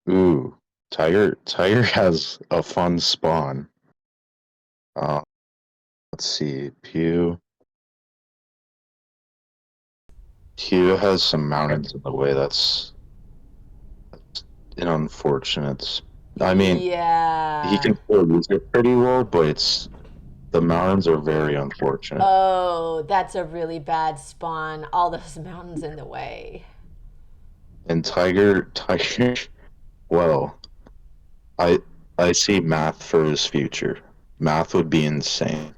Ooh, Tiger has a fun spawn. Uh, let's see. Pew has some mountains in the way. That's an unfortunate. I mean, he Yeah. can still use it pretty well, but the mountains are very unfortunate. Oh, that's a really bad spawn. All those mountains in the way. And Tiger, well, I I see math for his future. Math would be insane.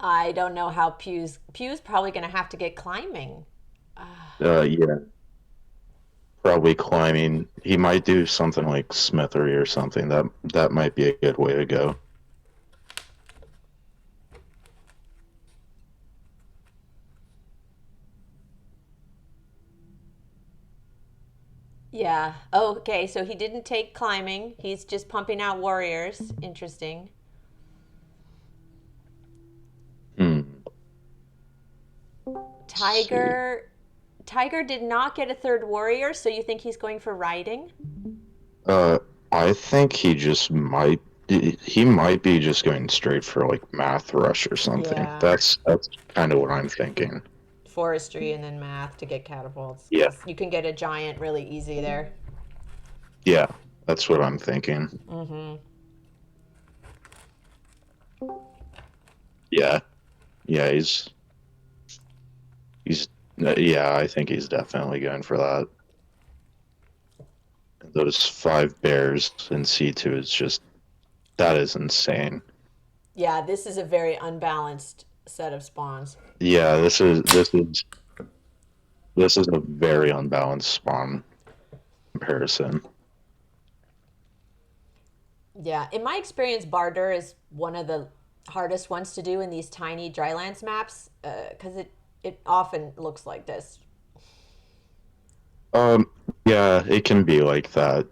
I don't know how Pew's probably going to have to get climbing. Yeah, probably climbing. He might do something like Smithery or something. That might be a good way to go. Yeah. Oh, okay, so he didn't take climbing. He's just pumping out warriors. Interesting. Hmm. Let's see. Tiger Tiger did not get a third warrior, so you think he's going for riding? Uh, I think he might be just going straight for like Math Rush or something. Yeah. That's kind of what I'm thinking. Forestry and then math to get catapults Yeah. because you can get a giant really easy there. Yeah, that's what I'm thinking. Mm-hmm. Yeah, yeah, he's yeah, I think he's definitely going for that. Those five bears in C2 is just that is insane. Yeah, this is a very unbalanced set of spawns. Yeah, this is a very unbalanced spawn comparison. Yeah, in my experience, Bardur is one of the hardest ones to do in these tiny drylands maps because it often looks like this. Um, yeah, it can be like that.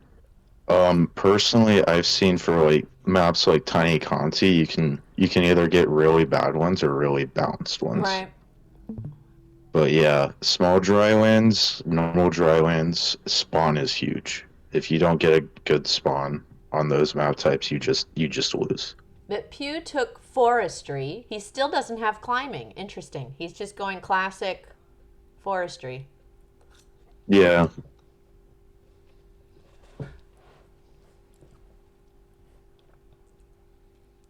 Personally, I've seen for like maps like Tiny Conti, you can either get really bad ones or really balanced ones. Right. But yeah, small drylands, normal drylands, spawn is huge. If you don't get a good spawn on those map types, you just lose. But Pew took forestry. He still doesn't have climbing. Interesting. He's just going classic forestry. Yeah,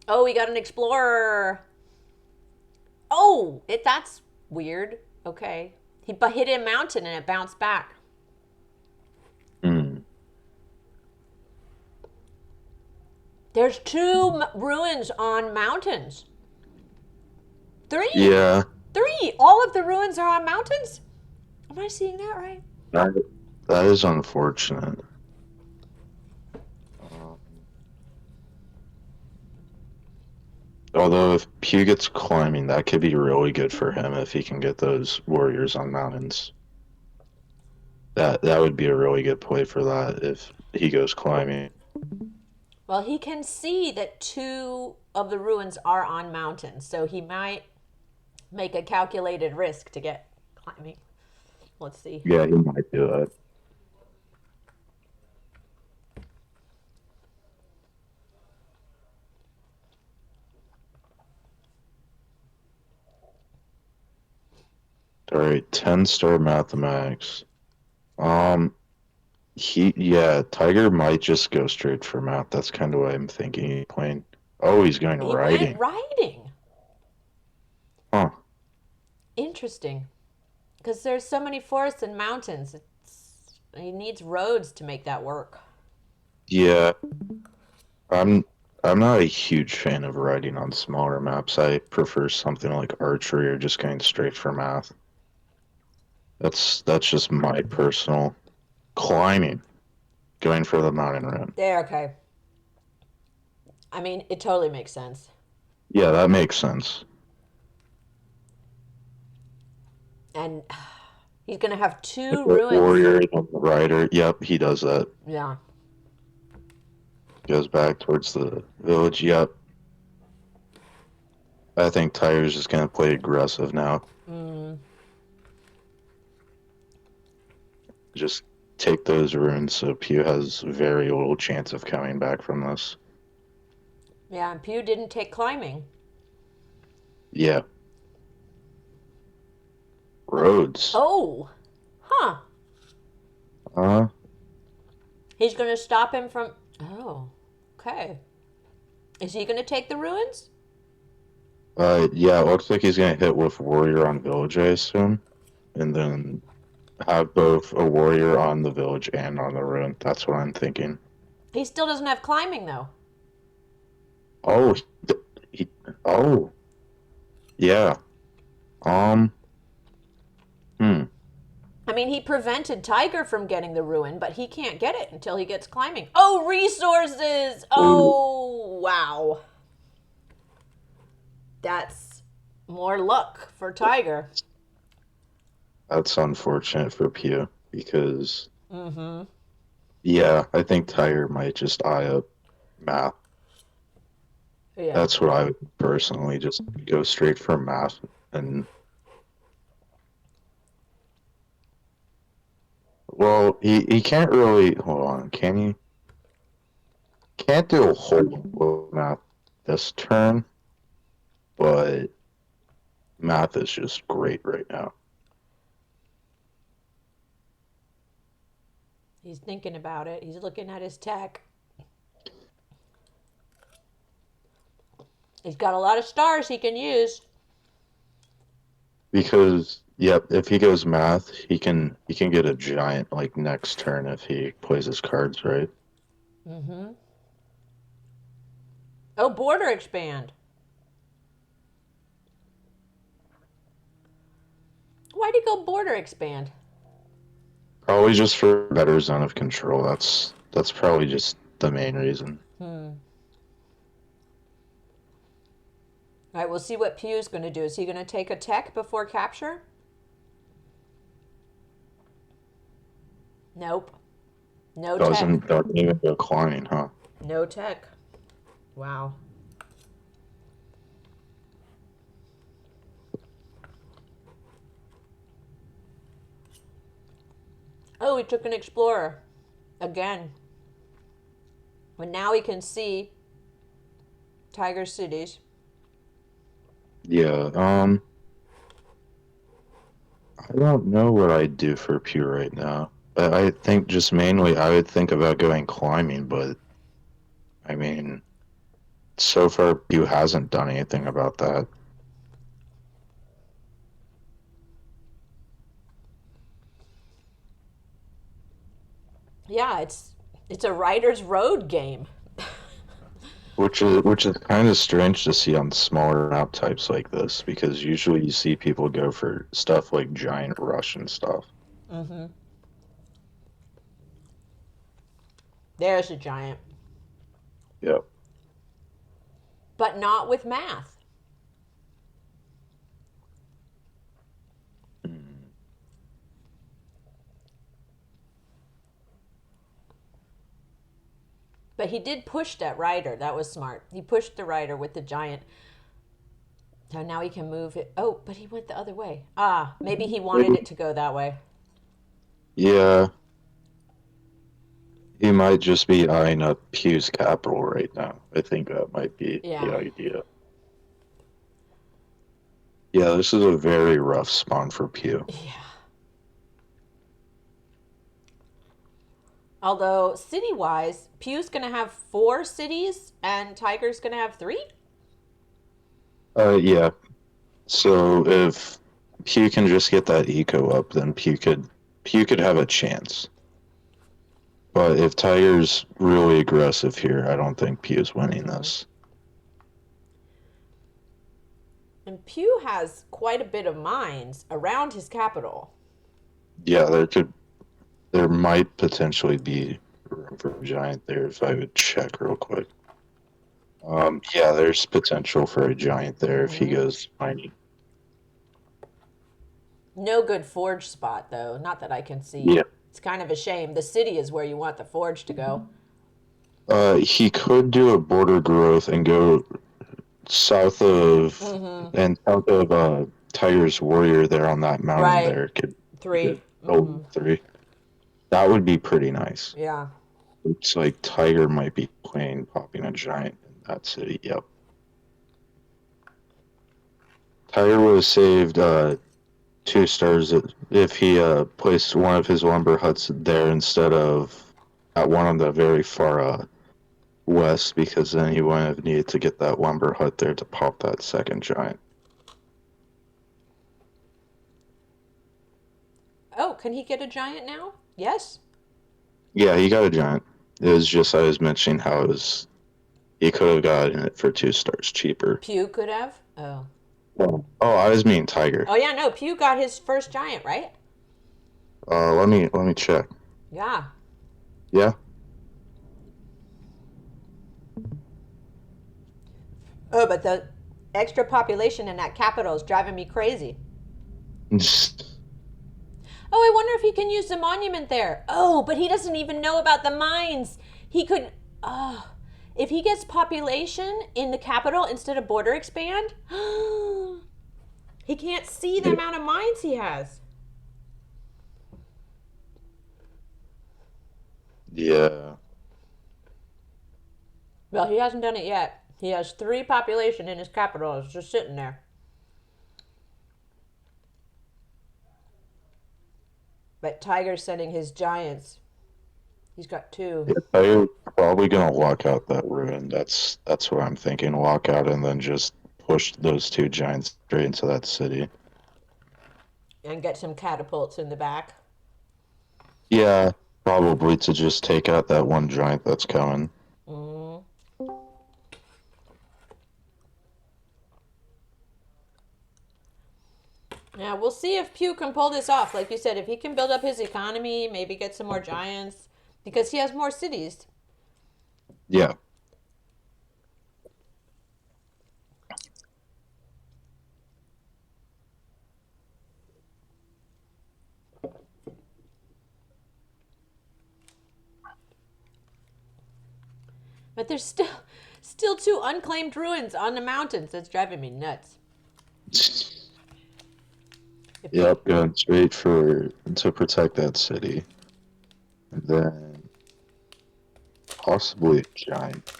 Oh, we got an explorer. Oh, that's weird. Okay. He but hit a mountain and it bounced back. mm. There's two ruins on mountains. Three. Yeah, Three. All of the ruins are on mountains. Am I seeing that right? that, that is unfortunate. Um, Although if Pew gets climbing, that could be really good for him if he can get those warriors on mountains. That would be a really good play for that if he goes climbing. Well, he can see that two of the ruins are on mountains, so he might make a calculated risk to get climbing. Let's see. Yeah, he might do that. All right, 10-star mathematics. Um, yeah, Tiger might just go straight for math. That's kind of what I'm thinking. He's playing. Oh, he's going He went riding. riding. Huh. Interesting. Because there's so many forests and mountains. He needs roads to make that work. Yeah, I'm I'm not a huge fan of riding on smaller maps. I prefer something like archery or just going straight for math. That's just my personal climbing, going for the mountain route. There, okay. I mean, it totally makes sense. Yeah, that makes sense. And he's going to have Like two the ruins. warrior, the rider. Yep, he does that. Yeah. Goes back towards the village. Yep. I think Tiger's just gonna play aggressive now. Mm. Just take those runes, so Pew has very little chance of coming back from this. Yeah, and Pew didn't take climbing. Yeah. Roads. Oh, huh. Uh, He's going to stop him from. Oh, okay. Is he going to take the ruins? yeah, it looks like he's gonna hit with warrior on village, I assume, and then have both a warrior on the village and on the ruin. That's what I'm thinking. He still doesn't have climbing, though. Oh, he, oh, yeah. Um, hmm. I mean, he prevented Tiger from getting the ruin, but he can't get it until he gets climbing. Oh, resources! Ooh, Oh, wow. That's more luck for Tiger. that's unfortunate for Pew because, Mm-hmm. yeah, I think Tiger might just eye up math. Yeah. That's what I would personally just go straight for math. And, well, he can't really, hold on, can he? Can't do a whole lot of math this turn, but math is just great right now. He's thinking about it. He's looking at his tech. He's got a lot of stars he can use. Because, yep, if he goes math, he can get a giant like next turn if he plays his cards right. Mm-hmm. Oh, border expand. Why'd he go border expand? Probably just for better zone of control. That's probably just the main reason. All right, we'll see what Pew's going to do. Is he going to take a tech before capture? Nope. No tech. Doesn't even go climbing, huh? No tech. Wow. Oh, he took an explorer. Again. But now he can see Tiger cities. Yeah, I don't know what I'd do for Pew right now. I think just mainly I would think about going climbing, but I mean, so far Pew hasn't done anything about that. Yeah, it's a writer's road game. Which is kind of strange to see on smaller map types like this, because usually you see people go for stuff like Giant Rush and stuff. Mm-hmm. There's a giant. Yep. But not with math. Hmm. But he did push that rider. That was smart. He pushed the rider with the giant. So now he can move it. Oh, but he went the other way. Ah, maybe he wanted it to go that way. Yeah, he might just be eyeing up Pew's capital right now. I think that might be Yeah. the idea. Yeah, this is a very rough spawn for Pew. Yeah. Although city-wise, Pew's going to have 4 cities and Tiger's going to have 3. Yeah. So if Pew can just get that eco up, then Pew could have a chance. But if Tiger's really aggressive here, I don't think Pew's winning this. And Pew has quite a bit of mines around his capital. Yeah, there might potentially be room for a giant there if I would check real quick. Yeah, there's potential for a giant there if he goes mining. No good forge spot, though. Not that I can see. Yeah. It's kind of a shame. The city is where you want the forge to go. He could do a border growth and go south of and south of Tiger's warrior there on that mountain Right. there. Could 3. oh, 3. That would be pretty nice. Yeah. Looks like Tiger might be popping a giant in that city. Yep. Tiger would have saved 2 stars if he placed one of his lumber huts there instead of at one on the very far west, because then he wouldn't have needed to get that lumber hut there to pop that second giant. Oh, can he get a giant now? Yes. Yeah, he got a giant. It was just I was mentioning how he could have gotten it for 2 stars cheaper. Pew could have. Oh. Oh, I was meaning Tiger. Oh yeah, no. Pew got his first giant, right? Let me check. Yeah. Yeah. Oh, but the extra population in that capital is driving me crazy. Oh, I wonder if he can use the monument there. Oh, but he doesn't even know about the mines. He could. Oh, if he gets population in the capital instead of border expand, he can't see the amount of mines he has. Yeah. Well, he hasn't done it yet. He has 3 population in his capital. It's just sitting there. But Tiger's sending his giants. He's got 2. Yeah, Tiger's probably gonna lock out that ruin. That's what I'm thinking. Lock out and then just push those 2 giants straight into that city. And get some catapults in the back. Yeah, probably to just take out that 1 giant that's coming. Mm. Yeah, we'll see if Pew can pull this off. Like you said, if he can build up his economy, maybe get some more giants, because he has more cities. Yeah. But there's still 2 unclaimed ruins on the mountains. That's driving me nuts. Yep, going straight to protect that city. And then possibly a giant.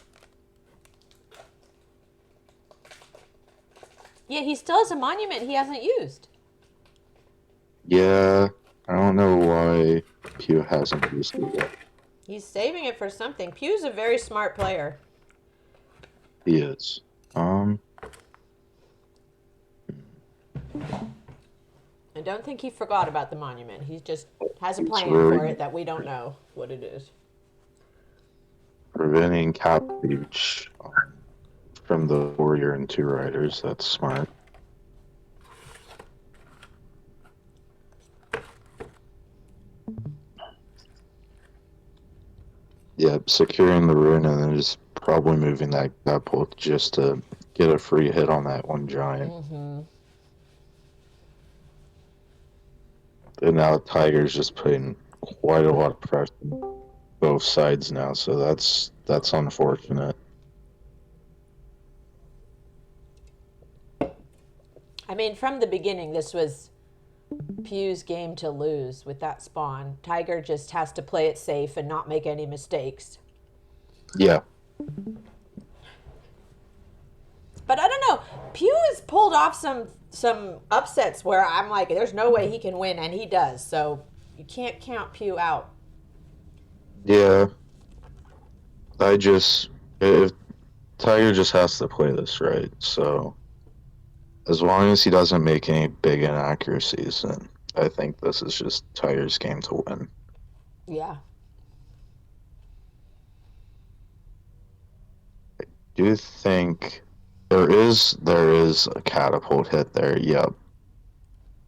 Yeah, he still has a monument he hasn't used. Yeah, I don't know why Pew hasn't used it yet. He's saving it for something. Pew's a very smart player. He is. I don't think he forgot about the monument. He just has a It's plan really- for it that we don't know what it is. Preventing cap breach from the warrior and 2 riders. That's smart. Yep, securing the ruin and then just probably moving that catapult just to get a free hit on that 1 giant. Mm-hmm. And now Tiger's just putting quite a lot of pressure on both sides now, so that's unfortunate. I mean, from the beginning, this was Pew's game to lose with that spawn. Tiger just has to play it safe and not make any mistakes. Yeah. But I don't know. Pew has pulled off some upsets where I'm like, there's no way he can win, and he does. So you can't count Pew out. Yeah. If Tiger just has to play this right, so as long as he doesn't make any big inaccuracies, then I think this is just Tiger's game to win. Yeah. Do you think there is a catapult hit there? Yep.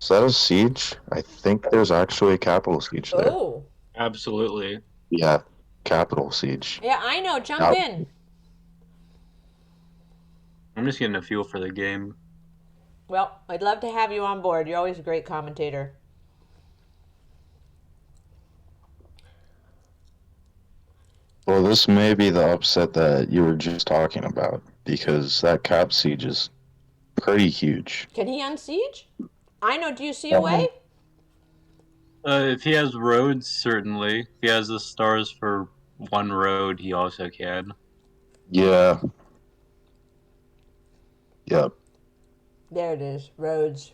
Is that a siege? I think there's actually a capital siege there. Oh. Absolutely. Yeah, capital siege. Yeah, I know. Jump in. I'm just getting a feel for the game. Well, I'd love to have you on board. You're always a great commentator. Well, this may be the upset that you were just talking about, because that cap siege is pretty huge. Can he unsiege? I know. Do you see a way? If he has roads, certainly. If he has the stars for one road, he also can. Yeah. Yep. There it is. Roads.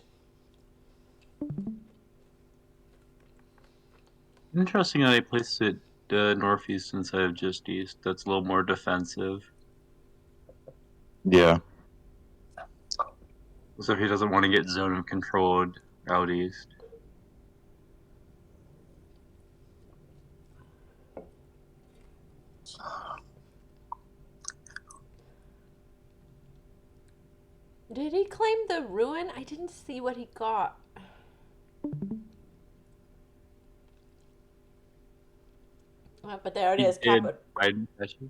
Interesting how they placed it northeast instead of just east. That's a little more defensive. Yeah. So if he doesn't want to get zone of controlled out east. Did he claim the ruin? I didn't see what he got. But there it He is. did hide catches.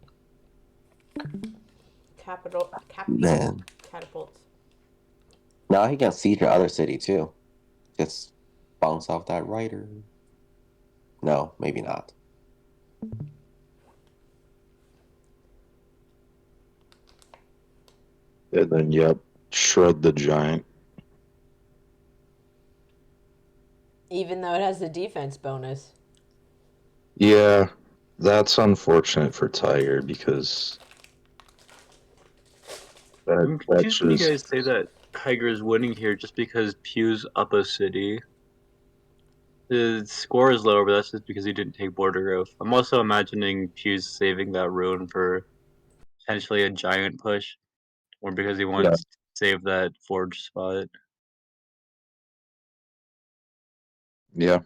Man. Catapults. Now he can siege your other city too. Just bounce off that rider. No, maybe not. And then, yep, shred the giant. Even though it has the defense bonus. Yeah, that's unfortunate for Tiger because I'm that's confused when you just guys say that Tiger is winning here just because Pew's up a city. The score is lower, but that's just because he didn't take border growth. I'm also imagining Pew's saving that ruin for potentially a giant push, or because he wants to save that forge spot. yeah.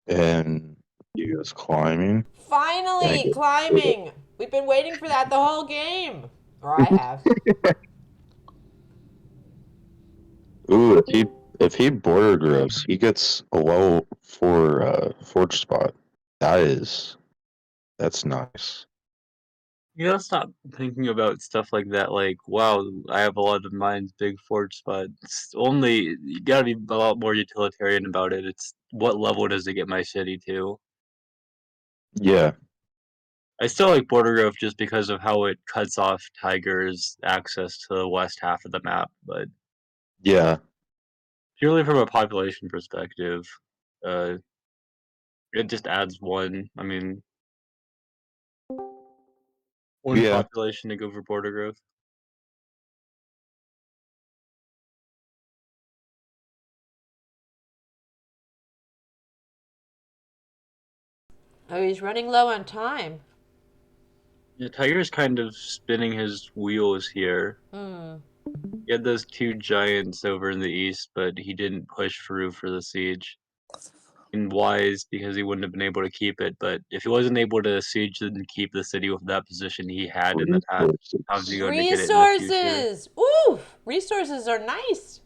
And he was climbing. Finally, Dang climbing. We've been waiting for that the whole game. Or I have. Ooh, if he border grows, he gets a level 4 forge spot. That's nice. You gotta stop thinking about stuff like that. Like, wow, I have a lot of mines, big forge spot. It's only you gotta be a lot more utilitarian about it. It's what level does it get my city to? Yeah, I still like Border Grove just because of how it cuts off Tiger's access to the west half of the map, but yeah, purely from a population perspective, uh, it just adds one. I mean, one yeah. population to go for Border Grove. Oh, he's running low on time. Yeah, Tiger's kind of spinning his wheels here. Hmm. He had those two giants over in the east, but he didn't push through for the siege. And wise because he wouldn't have been able to keep it, but if he wasn't able to siege and keep the city with that position he had in the past, how's he going to get it in the future? Resources! Ooh! Resources are nice.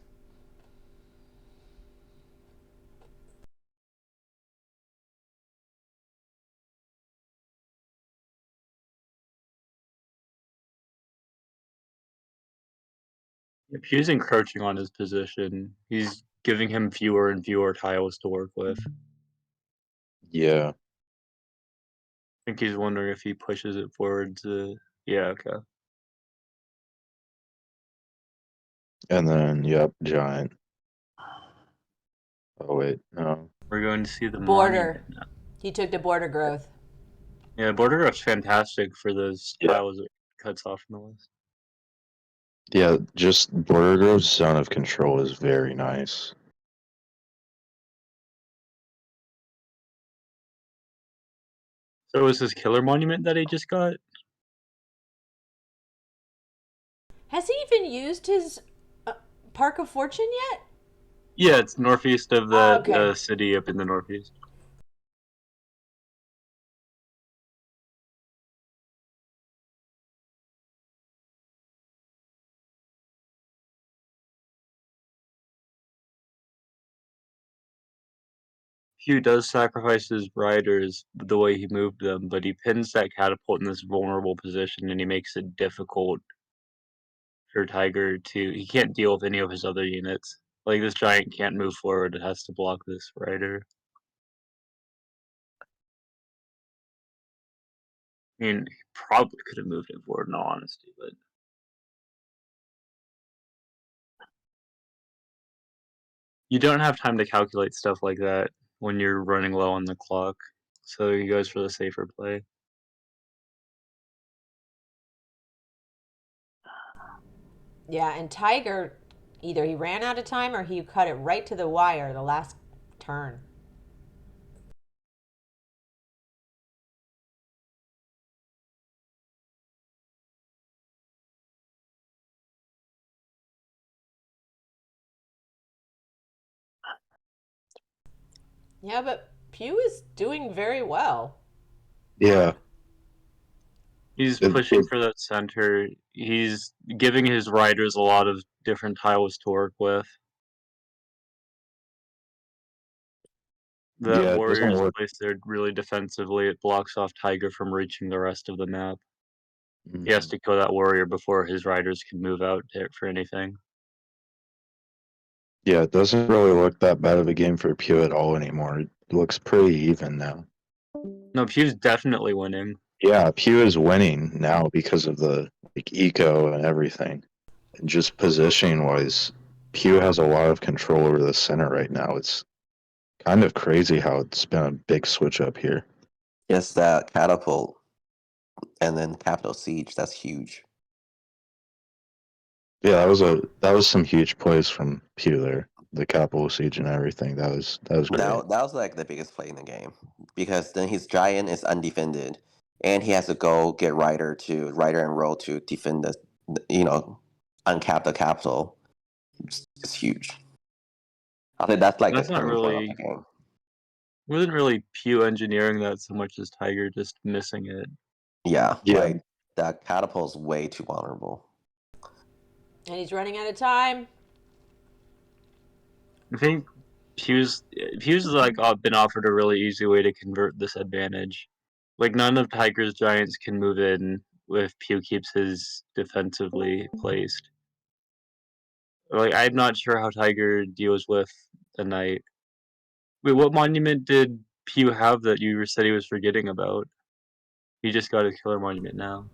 If he's encroaching on his position, he's giving him fewer and fewer tiles to work with. I Yeah, think he's wondering if he pushes it forward to. Yeah, okay. and then yep, giant. Oh wait, no. We're going to see the Border. monument now. He took the border growth. Yeah, border rough's fantastic for those Yeah, tiles it cuts off in the west. yeah. Just border grove's zone of control is very nice. So is this killer monument that he just got? Has he even used his Park of Fortune yet? Yeah, it's northeast of Oh, that okay. city up in the northeast. Hugh does sacrifice his riders the way he moved them, but he pins that catapult in this vulnerable position and he makes it difficult for Tiger to. He can't deal with any of his other units. Like, this giant can't move forward, it has to block this rider. I mean, he probably could have moved it forward in all honesty, but. You don't have time to calculate stuff like that when you're running low on the clock, so he goes for the safer play. Yeah, and Tiger, either he ran out of time or he cut it right to the wire the last turn. Yeah, but Pew is doing very well. Yeah. He's pushing for that center. He's giving his riders a lot of different tiles to work with. That Yeah, it doesn't warrior's work. placed there really defensively. It blocks off Tiger from reaching the rest of the map. He has to kill that warrior before his riders can move out for anything. Yeah, it doesn't really look that bad of a game for Pew at all anymore. It looks pretty even now. No, Pew's definitely winning. Yeah, Pew is winning now because of the eco and everything. And just positioning wise, Pew has a lot of control over the center right now. It's kind of crazy how it's been a big switch up here. Yes, that catapult and then capital siege. That's huge. Yeah, that was some huge plays from Pew there. The capital siege and everything. That was great. That was like the biggest play in the game because then his giant is undefended, and he has to go get Ryder and roll to defend the uncap the capital. It's huge. I think that's like That's the not turning point of really. the game. Wasn't really Pew engineering that so much as Tiger just missing it. Yeah, Yeah. like that catapult is way too vulnerable. And he's running out of time. I think Pew's like been offered a really easy way to convert this advantage. Like none of Tiger's giants can move in if Pew keeps his defensively placed. Like I'm not sure how Tiger deals with the knight. Wait, what monument did Pew have that you said he was forgetting about? He just got his killer monument now.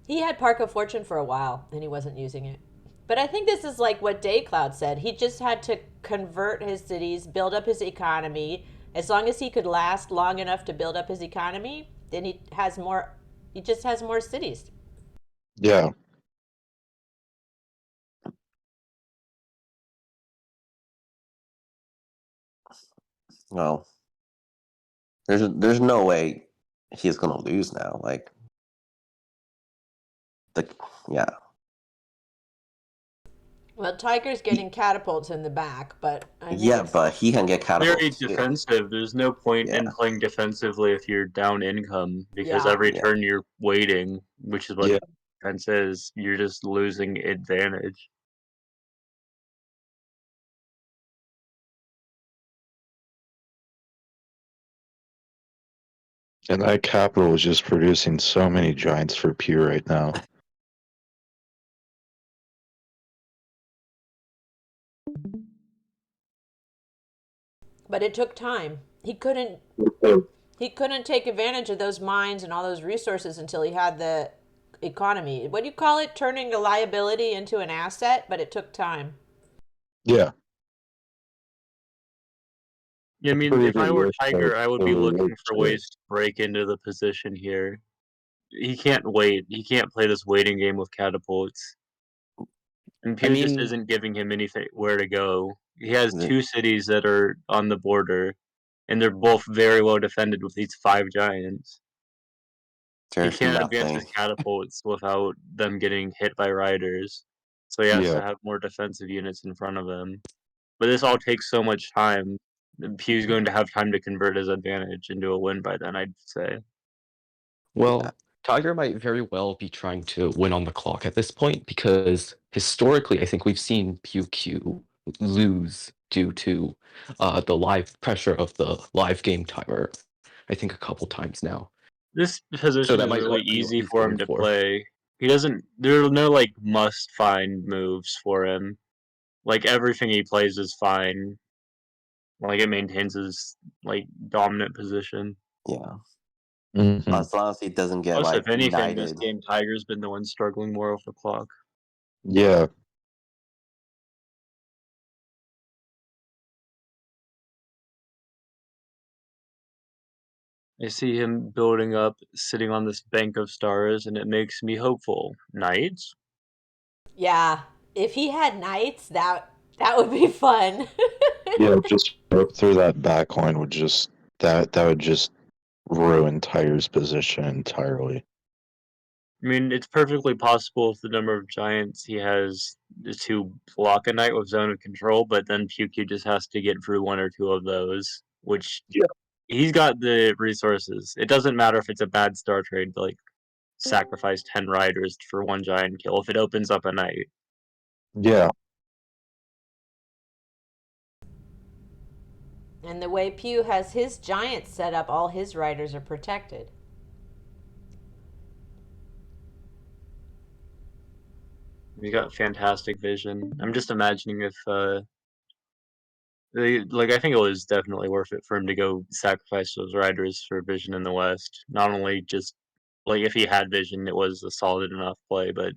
He had Park of Fortune for a while and he wasn't using it. But I think this is like what DayCloud said. He just had to convert his cities, build up his economy. As long as he could last long enough to build up his economy, then he just has more cities. Yeah. Well, there's no way he's gonna lose now. Like yeah. Well, Tiger's getting catapults in the back, but I think Yeah, but he can get Very catapults too. defensive. There's no point in Yeah. playing defensively if you're down income because Yeah. every Yeah. turn you're waiting, which is what Yeah. defense is, you're just losing advantage. And that capital is just producing so many giants for Pew right now. But it took time. He couldn't take advantage of those mines and all those resources until he had the economy. What do you call it? Turning a liability into an asset, but it took time. Yeah. Yeah, I mean, Pretty if I good were work Tiger, there. I would be looking for ways to break into the position here. He can't wait. He can't play this waiting game with catapults. And Pew just isn't giving him anything where to go. He has two cities that are on the border, and they're both very well defended with these 5 giants. He There's can't advance nothing. his catapults without them getting hit by riders. So he has to have more defensive units in front of him. But this all takes so much time. Pew's going to have time to convert his advantage into a win by then, I'd say. Well, Yeah. Tiger might very well be trying to win on the clock at this point because historically, I think we've seen PewQ lose due to the live pressure of the live game timer. I think a couple times now. This position that is might really be what easy he's for him going to for. play. He doesn't. There are no like must find moves for him. Like everything he plays is fine. Like it maintains his like dominant position. Yeah. Mhm. As long as he doesn't get Plus, like if anything, this knighted. game Tiger's been the one struggling more off the clock. Yeah. I see him building up, sitting on this bank of stars, and it makes me hopeful. Knights? Yeah, if he had knights, that would be fun. Yeah, just up through that back line would just that would just ruin Tiger's position entirely. I mean, it's perfectly possible with the number of giants he has to block a knight with zone of control, but then PewQ just has to get through one or two of those, which he's got the resources. It doesn't matter if it's a bad star trade, like sacrifice 10 riders for one giant kill if it opens up a knight. Yeah, And the way Pew has his giants set up, all his riders are protected. He's got fantastic vision. I'm just imagining if I think it was definitely worth it for him to go sacrifice those riders for vision in the West. Not only just like if he had vision, it was a solid enough play, but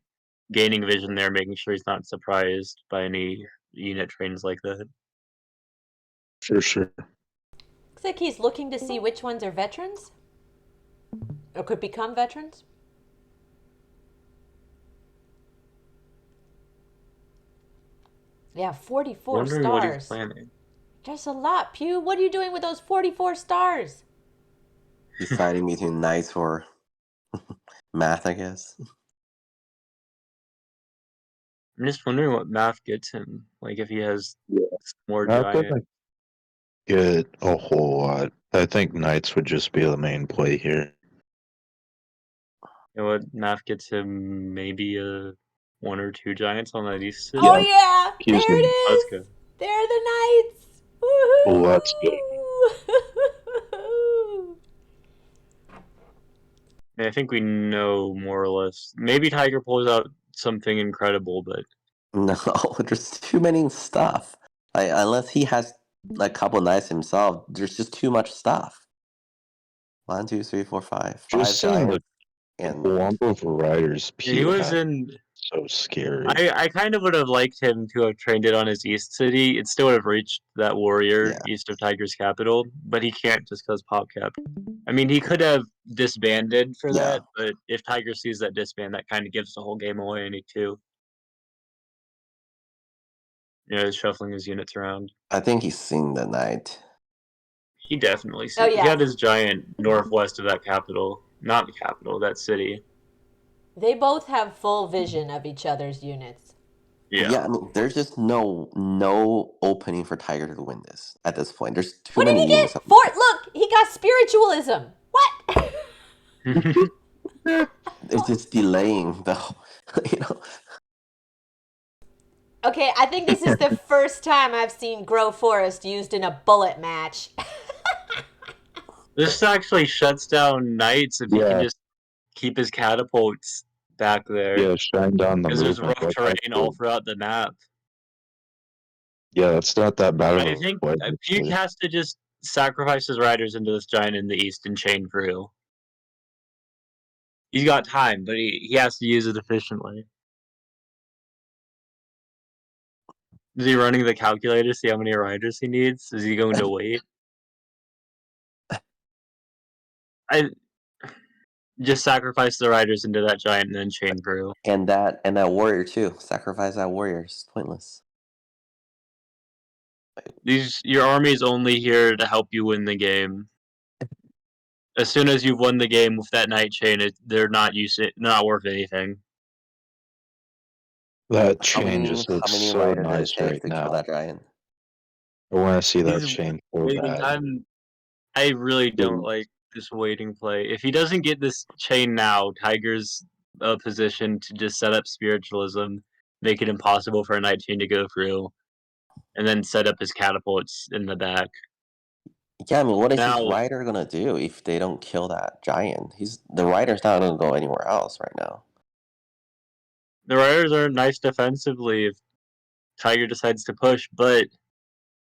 gaining vision there, making sure he's not surprised by any unit trains like that. for sure. Looks like he's looking to see which ones are veterans or could become veterans. Yeah, 44 Wondering what he's stars. planning. There's a lot, Pew. What are you doing with those 44 stars? Deciding between knights or math, I guess. I'm just wondering what math gets him. Like if he has more Not giant. gonna get a whole lot. I think Knights would just be the main play here. You know what? Math gets him maybe one or two giants on that east city. Oh yeah, He's there it Let's is. go. They're the knights. Woohoo! Let's go. I think we know more or less. Maybe Tiger pulls out something incredible, but No, there's too many stuff. Like, unless he has a couple knights himself, there's just too much stuff. 1, 2, 3, 4, 5. Just 5 seeing the giants. And lump of riders he Pew was had, in. so scary. I kind of would have liked him to have trained it on his east city. It still would have reached that warrior Yeah. east of Tiger's capital, but he can't just because PopCap. I mean, he could have disbanded for Yeah. that, but if Tiger sees that disband, that kind of gives the whole game away, and he too. He's shuffling his units around. I think he's seen the knight. He definitely Oh, He yeah. had his giant northwest of that capital. Not the capital, that city. They both have full vision of each other's units. Yeah. I mean, there's just no opening for Tiger to win this at this point. There's too What did many he units. get? Look, he got spiritualism. What? It's just delaying the, you know. Okay, I think this is the first time I've seen Grow Forest used in a bullet match. This actually shuts down knights if he can Yeah. just keep his catapults back there. Yeah, shine down the Because there's movement. rough terrain all throughout the map. Yeah, that's not that bad of I a think play. PewQ has to just sacrifice his riders into this giant in the east and chain through. He's got time, but he has to use it efficiently. Is he running the calculator to see how many riders he needs? Is he going to wait? I just sacrifice the riders into that giant and then chain through. And that warrior too. Sacrifice that warrior. It's pointless. Your army is only here to help you win the game. As soon as you've won the game with that knight chain, they're not worth anything. That chain just How looks many so riders nice does it take right to kill now. that giant? I want to see that He's chain so waiting bad. time. I really don't like this waiting play. If he doesn't get this chain now, Tiger's position to just set up spiritualism, make it impossible for a knight chain to go through, and then set up his catapults in the back. Yeah, I mean, what is Now- his rider gonna do if they don't kill that giant? The rider's not gonna go anywhere else right now. The riders are nice defensively if Tiger decides to push, but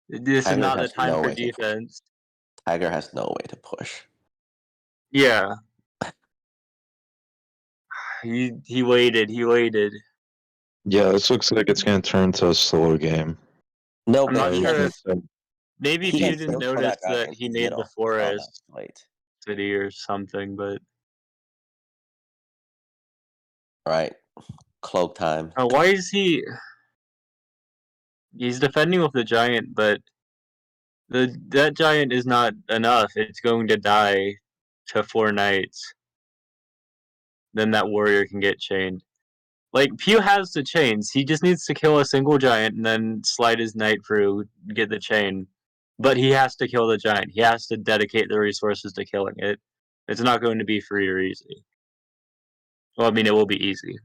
this Tiger is not the has time no for way to push. defense. Tiger has no way to push. Yeah. He waited. Yeah, this looks like it's going to turn to a slow game. No, I'm but not he sure has if maybe he Pew has didn't built for notice that giant, he made the that's forest, late. city or something, but Right. Cloak time. why is he? He's defending with the giant, but that giant is not enough. It's going to die to 4 knights. Then that warrior can get chained. Like, Pew has the chains. He just needs to kill a single giant and then slide his knight through, get the chain. But he has to kill the giant. He has to dedicate the resources to killing it. It's not going to be free or easy. Well, I mean, it will be easy.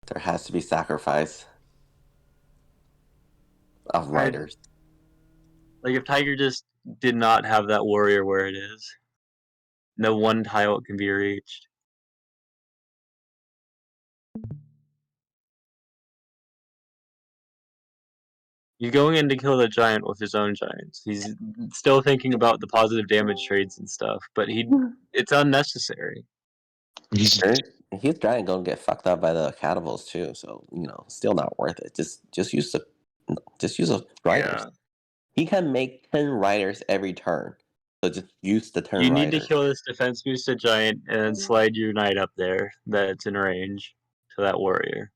There has to be sacrifice of riders. Like, if Tiger just did not have that warrior where it is, no one tile can be reached. He's going in to kill the giant with his own giants. He's still thinking about the positive damage trades and stuff, but it's unnecessary. He's His giant gonna get fucked up by the catapults too, so still not worth it. Just use the riders. Yeah. He can make 10 riders every turn, so just use the turn You need riders. to kill this defense boosted giant and then slide your knight up there that's in range to that warrior.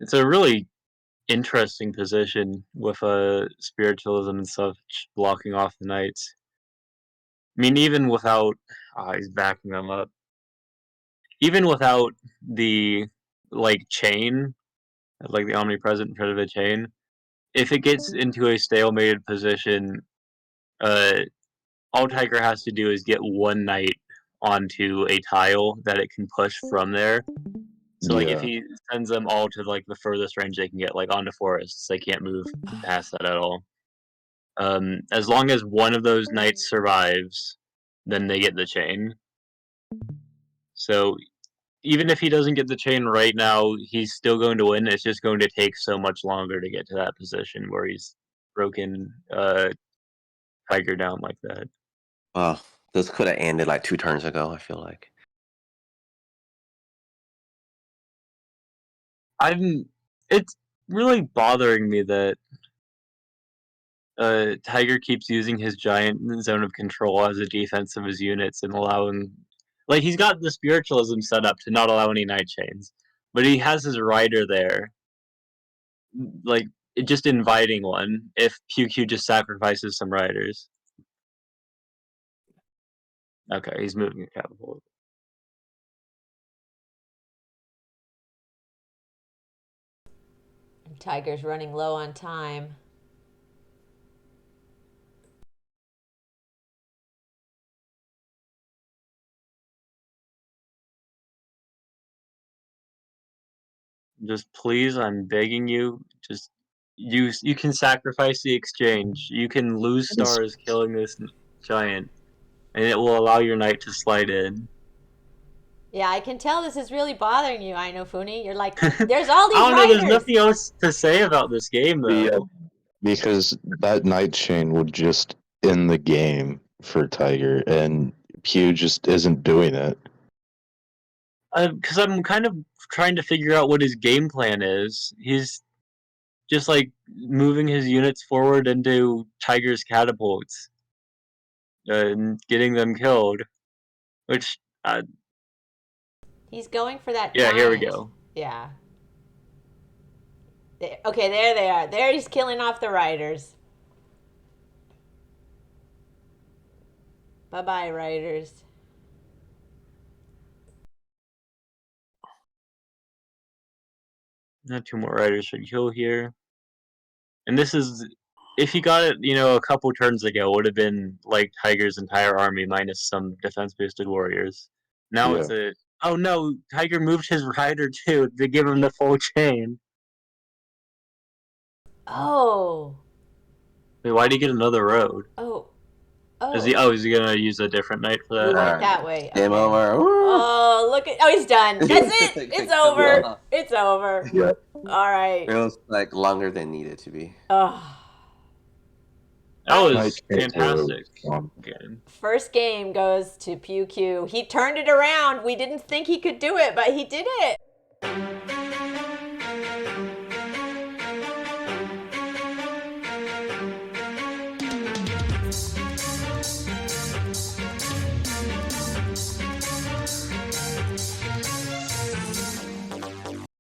It's a really interesting position with spiritualism and such blocking off the knights. I mean, even without he's backing them up. Even without the chain, like the omnipresent threat of a chain, if it gets into a stalemated position, all Tiger has to do is get one knight onto a tile that it can push from there. So if he sends them all to the furthest range they can get, like onto forests, they can't move past that at all. As long as one of those knights survives, then they get the chain. So even if he doesn't get the chain right now, he's still going to win. It's just going to take so much longer to get to that position where he's broken Tiger down like that. Oh, this could have ended like 2 turns ago, I feel like. It's really bothering me that Tiger keeps using his giant zone of control as a defense of his units and allowing... he's got the spiritualism set up to not allow any knight chains, but he has his rider there, just inviting one if PewQ just sacrifices some riders. Okay, he's moving a catapult. Tiger's running low on time. Just please, I'm begging you, just you can sacrifice the exchange. You can lose stars killing this giant, and it will allow your knight to slide in. Yeah, I can tell this is really bothering you, Innofunni. You're like, there's all these I don't know, riders. there's nothing else to say about this game, though. Yeah, because that knight chain would just end the game for Tiger, and Pew just isn't doing it. Because I'm kind of trying to figure out what his game plan is. He's just moving his units forward into Tiger's catapults and getting them killed, which he's going for that yeah, giant. here we go. Yeah. Okay, there they are. There he's killing off the riders. Bye-bye, riders. Not 2 more riders should kill here. And this is, if he got it, a couple turns ago, would have been Tiger's entire army minus some defense boosted warriors. Now it's oh no, Tiger moved his rider too to give him the full chain. Oh. Wait, why did he get another road? Oh. Is he gonna use a different knight for that? He went that way. Game Okay. over. Oh, look at... Oh, he's done. That's it. It's over. It's over. Yeah. All right. It was longer than needed to be. Oh. That was Night Chaser fantastic was fun. game. First game goes to PewQ. He turned it around. We didn't think he could do it, but he did it.